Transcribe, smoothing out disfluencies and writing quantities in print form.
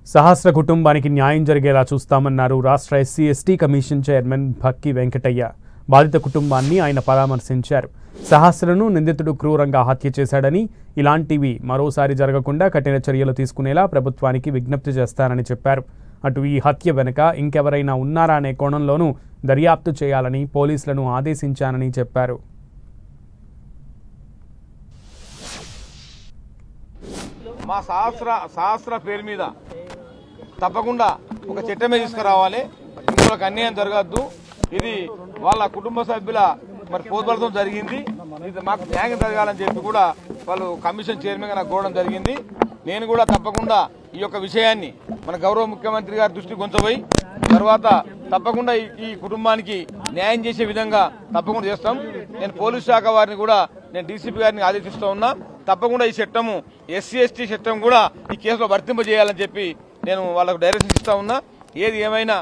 సహస్ర కుటుంబానికి న్యాయం జరిగేలా చూస్తామన్నారు రాష్ట్ర SC ST commission chairman Bhakki Venkataiah. బాధిత కుటుంబాన్ని ఆయన పరామర్శించారు. సహస్రను నిందితుడు క్రూరంగా హత్య చేశాడని, ఇలాంటివి మరోసారి జరగకుండా కఠిన చర్యలు తీసుకునేలా ప్రభుత్వానికి విజ్ఞప్తి చేస్తానని చెప్పారు. అటు ఈ హత్య వెనుక ఇంకెవరైనా ఉన్నారా అనే కోణంలోనూ దర్యాప్తు చేయాలని పోలీసులను ఆదేశించానని చెప్పారు. మా సహస్ర పేరు మీద తప్పకుండా ఒక చట్టమే తీసుకురావాలి. ఇందులోకి అన్యాయం జరగద్దు. ఇది వాళ్ళ కుటుంబ సభ్యుల పోద్బలతం జరిగింది. ఇది మాకు న్యాయం జరగాలని చెప్పి కూడా వాళ్ళు కమిషన్ చైర్మన్గా నాకు కోరడం జరిగింది. నేను కూడా తప్పకుండా ఈ యొక్క విషయాన్ని మన గౌరవ ముఖ్యమంత్రి గారి దృష్టికి ఉంచబోయి తర్వాత తప్పకుండా ఈ కుటుంబానికి న్యాయం చేసే విధంగా తప్పకుండా చేస్తాం. నేను పోలీస్ శాఖ వారిని కూడా నేను డీసీపీ గారిని ఆదేశిస్తూ ఉన్నా. తప్పకుండా ఈ చట్టము ఎస్సీ ఎస్టీ చట్టం కూడా ఈ కేసులో వర్తింపజేయాలని చెప్పి నేను వాళ్ళకు డైరెక్షన్ ఇస్తా ఉన్నా. ఏది ఏమైనా